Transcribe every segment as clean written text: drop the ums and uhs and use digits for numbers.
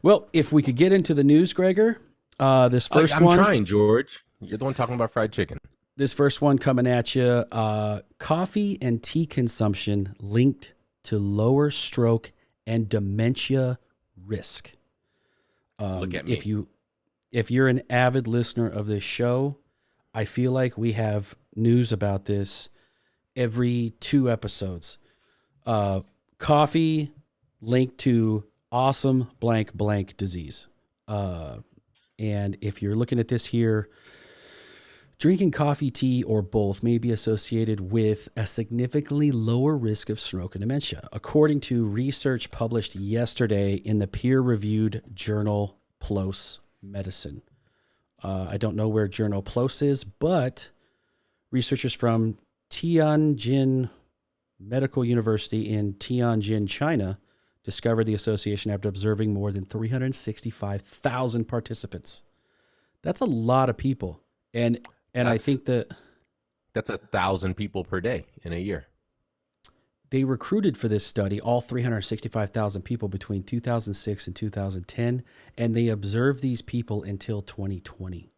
Well, if we could get into the news, Gregor, this first I'm one, trying, George. You're the one talking about fried chicken. this first one coming at you. Coffee and tea consumption linked to lower stroke and dementia risk. Look at If me. you're an avid listener of this show, I feel like we have news about this every 2 episodes. Coffee linked to awesome blank blank disease. And if you're looking at this here, drinking coffee, tea, or both may be associated with a significantly lower risk of stroke and dementia, according to research published yesterday in the peer-reviewed journal PLOS Medicine. I don't know where journal PLOS is, but researchers from Tianjin Medical University in Tianjin, China, discovered the association after observing more than 365,000 participants. That's a lot of people. And I think that That's 1,000 people per day in a year. they recruited for this study all 365,000 people between 2006 and 2010, and they observed these people until 2020.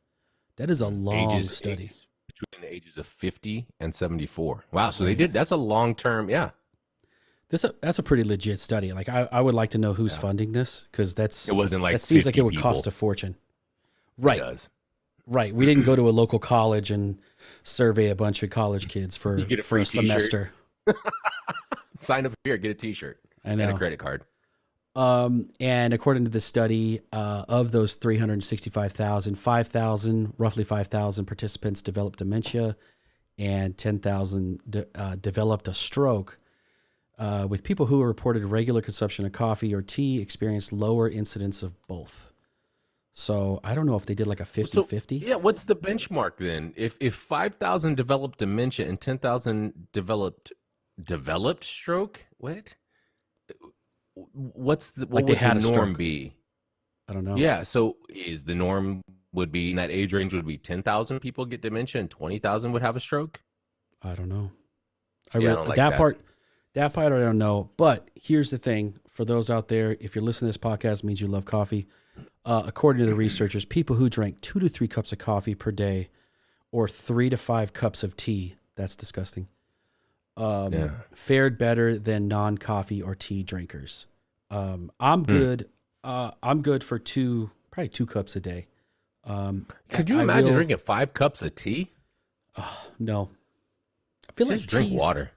That is a long study. Between the ages of 50 and 74. Wow. So they did. That's a long term. Yeah. That's a pretty legit study. Like I would like to know who's funding this, because It wasn't like that seems like 50 it would cost people. a fortune. It Right. does. Right. We didn't go to a local college and survey a bunch of college kids for You get a a free t-shirt. semester. Sign up here, get a T-shirt I and know. a credit card. And according to the study, of those 365,000, 5,000, roughly 5,000 participants developed dementia, and 10,000 developed a stroke. With people who reported regular consumption of coffee or tea experienced lower incidence of both. So I don't know if they did like a 50-50. Yeah, what's the benchmark then? If 5,000 developed dementia and 10,000 developed stroke, what? What Like they would had the a norm stroke. be? I don't know. Yeah, so is the norm would be in that age range would be 10,000 people get dementia and 20,000 would have a stroke? I don't know. I don't like that that. part I don't know. But here's the thing: for those out there, if you're listening to this podcast, it means you love coffee. According to the researchers, people who drank 2 to 3 cups of coffee per day, or 3 to 5 cups of tea, that's disgusting, fared better than non-coffee or tea drinkers. I'm good. I'm good for probably 2 cups a day. Could you I imagine will- drinking 5 cups of tea? No, I feel Just like drink tea's- water.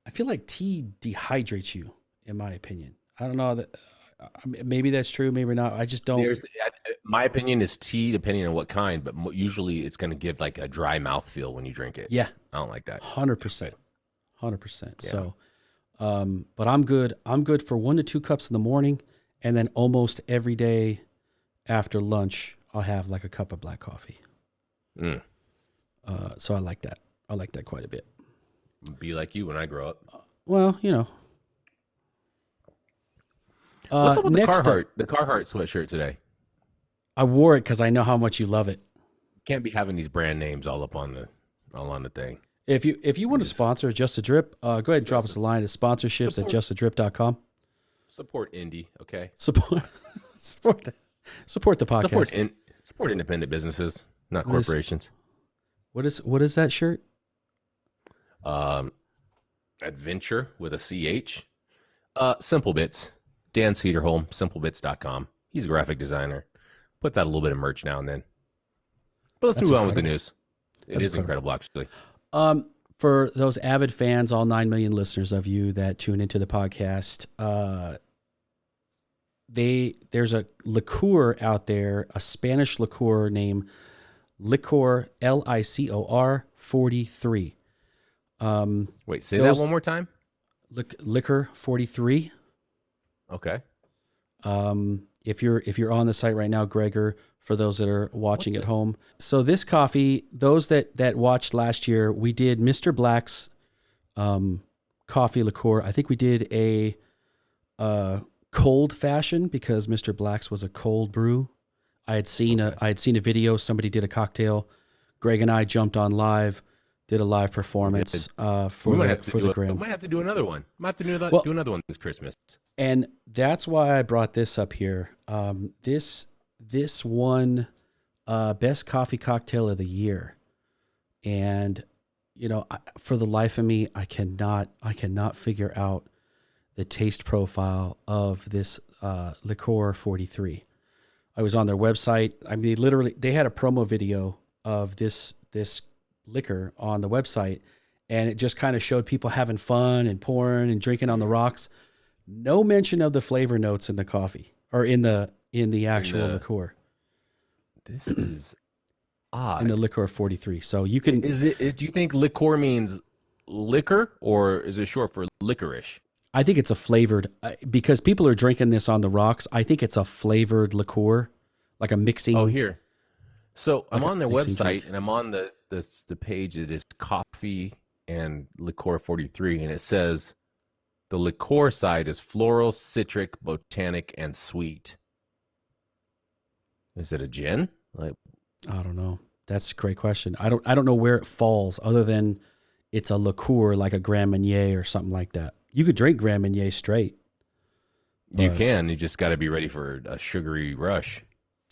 I feel like tea dehydrates you, in my opinion. I don't know that. Maybe that's true. Maybe not. I just don't. My opinion is tea, depending on what kind, but usually it's going to give like a dry mouth feel when you drink it. Yeah, I don't like that. 100%, 100%. Yeah. So, but I'm good. I'm good for 1 to 2 cups in the morning, and then almost every day after lunch, I'll have like a cup of black coffee. Mm. So I like that. I like that quite a bit. Be like you when I grow up. Well, you know. What's up with the next up- Carhartt sweatshirt today? I wore it because I know how much you love it. Can't be having these brand names all on the thing. If you want to sponsor Just a Drip, go ahead and drop us a line at sponsorships at justadrip.com. Support indie, okay? Support the podcast. Support independent businesses, not What is- corporations. What is that shirt? Adventure with a CH. Simple Bits. Dan Cedarholm, simplebits.com. He's a graphic designer. Puts out a little bit of merch now and then. But let's That's move on with the incredible. news. It That's is incredible, actually. For those avid fans, all 9 million listeners of you that tune into the podcast, there's a liqueur out there, a Spanish liqueur named Licor, Licor 43. Wait, say those- that one more time? Liquor 43. Okay. If you're on the site right now, Gregor, for those that are watching at home. So this coffee, those that watched last year, we did Mr. Black's coffee liqueur. I think we did a cold fashion because Mr. Black's was a cold brew. I had seen a video. Somebody did a cocktail. Greg and I jumped on live, Did a live We performance we for might the have to for the do we gram. might have to do another one. Might have to Well, do another one this Christmas. and that's why I brought this up here. This won best coffee cocktail of the year, and for the life of me, I cannot figure out the taste profile of this liqueur 43. I was on their website. I mean, they had a promo video of this liquor on the website, and it just kind of showed people having fun and pouring and drinking on the rocks. No mention of the flavor notes in the coffee or in the In actual the liqueur, This is in the odd. liqueur 43. So you can, Do you think liqueur means liquor, or is it short for licorice? I think it's a flavored because people are drinking this on the rocks. I think it's a flavored liqueur, like a Oh, mixing, here. So I'm like a on their mixing website drink. and I'm on the page that is coffee and liqueur 43, and it says the liqueur side is floral, citric, botanic, and sweet. Is it a gin? Like, I don't know. That's a great question. I don't know where it falls other than it's a liqueur like a Grand Marnier or something like that. You could drink Grand Marnier straight, you but can. You just got to be ready for a sugary rush.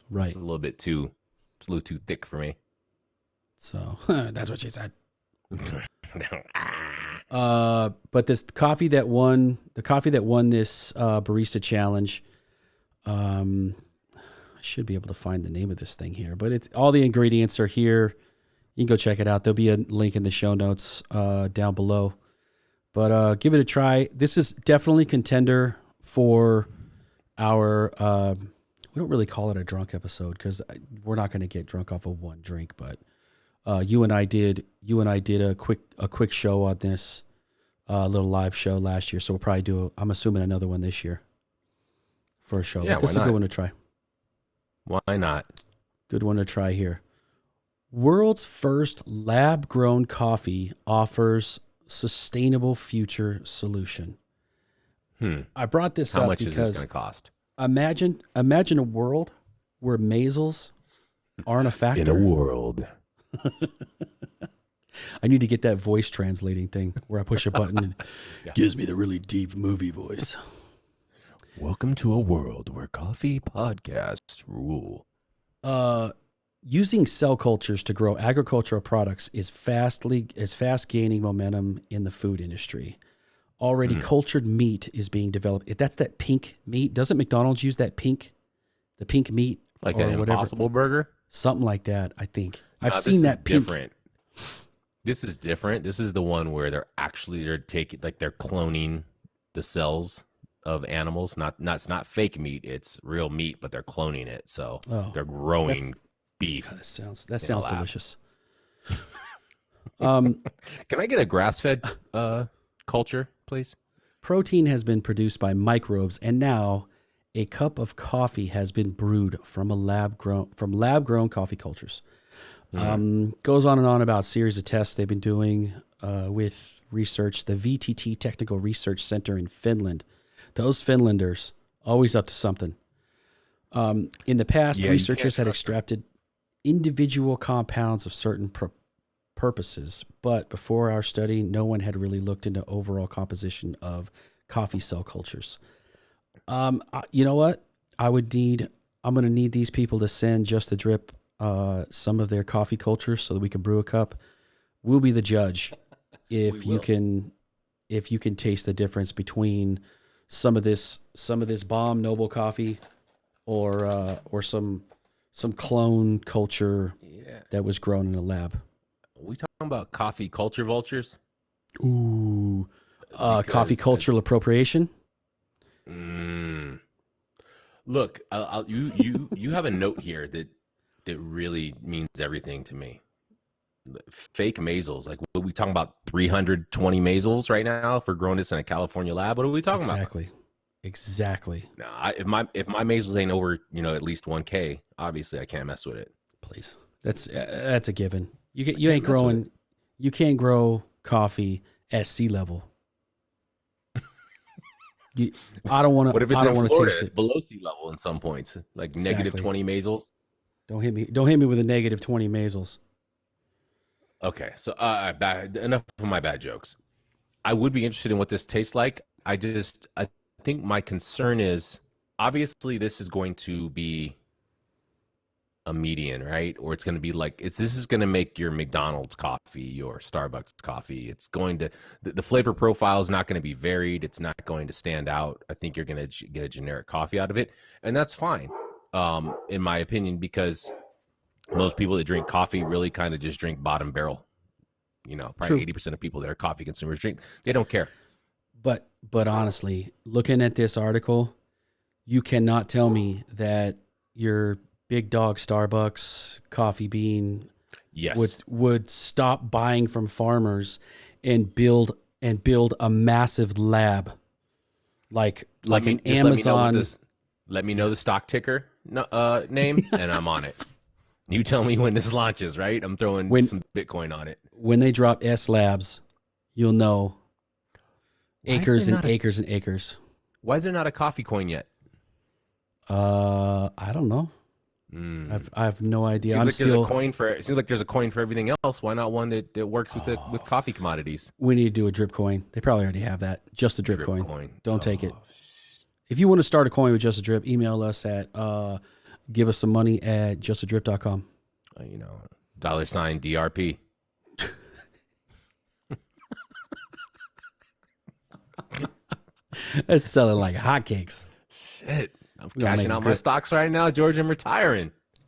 It's right. a little bit too. It's a little too thick for me. So that's what she said. But the coffee that won this barista challenge, I should be able to find the name of this thing here, but it's all the ingredients are here. You can go check it out. There'll be a link in the show notes down below. But give it a try. This is definitely contender for our. We don't really call it a drunk episode because we're not going to get drunk off of one drink. But you and I did a quick show on this little live show last year. So we'll probably do. I'm assuming another one this year for a show. Yeah, But this why is a good not? one to try. Why not? Good one to try here. World's first lab grown coffee offers sustainable future solution. Hmm. I brought this How up much is this going because to cost? imagine a world where measles aren't a In a factor. world. I need to get that voice translating thing where I push a button and Yeah. gives me the really deep movie voice. Welcome to a world where coffee podcasts rule. Using cell cultures to grow agricultural products is fast gaining momentum in the food industry. Already cultured meat is being developed. If that's that pink meat, doesn't McDonald's use the pink meat Like or an whatever? Impossible Burger? Something like that, I think. I've This seen is that pink. different. This is different. This is the one where they're taking, like, they're cloning the cells of animals. It's not fake meat. It's real meat, but they're cloning it. So Oh, they're growing that's beef that in a sounds lab. delicious. Um, Can I get a grass-fed culture, please? protein has been produced by microbes, and now a cup of coffee has been brewed from lab grown coffee cultures. Goes on and on about a series of tests they've been doing with research. The VTT Technical Research Center in Finland. Those Finlanders always up to something. In the past, Yeah, you can't researchers had trust them. extracted individual compounds of certain purposes, but before our study, no one had really looked into overall composition of coffee cell cultures. You know what? I'm going to need these people to send just the drip some of their coffee cultures so that we can brew a cup. We'll be the judge if We you will. can taste the difference between some of this bomb noble coffee or some clone culture Yeah. that was grown in a lab. Are we talking about coffee culture vultures? Ooh, coffee Because cultural appropriation. Mm. Look, you have a note here that really means everything to me. Fake measles, like, what are we talking about? 320 measles right now if we're growing this in a California lab? What are we talking about? Exactly. No, if my measles ain't over, at least 1K, obviously I can't mess with it. Please, that's a given. You I you can't ain't mess with growing. it. You can't grow coffee at sea level. I don't want What to. if it's I don't in want to Florida? taste It's it. below sea level in some points, like negative Exactly. 20 measles. Don't hit me. Don't hit me with a negative 20 measles. Okay, so enough of my bad jokes. I would be interested in what this tastes like. I think my concern is obviously this is going to be a median, right? Or it's going to be like this is going to make your McDonald's coffee or Starbucks coffee. It's going to the flavor profile is not going to be varied. It's not going to stand out. I think you're going to get a generic coffee out of it, and that's fine, in my opinion, because most people that drink coffee really kind of just drink bottom barrel. You know, probably True. 80% of people that are coffee consumers drink. They don't care. But honestly, looking at this article, you cannot tell me that your big dog Starbucks coffee bean Yes, would stop buying from farmers and build a massive lab like an Amazon. Let me know the stock ticker name, and I'm on it. You tell me when this launches, right? I'm throwing when some Bitcoin on it. when they drop S Labs, you'll know Why is acres there and not a acres and acres. Why is there not a coffee coin yet? I don't know. I have no idea. Seems I'm like there's still. a coin for. It seems like there's a coin for everything else. Why not one that works with coffee commodities? We need to do a drip coin. They probably already have that. Just a drip coin. Don't take it. Oh, If you want to start a coin with Just a Drip, email us at give us some money at justadrip.com. you know, $ DRP. That's selling like hotcakes. Shit, I'm We gonna cashing make out my stocks right now, George. I'm retiring.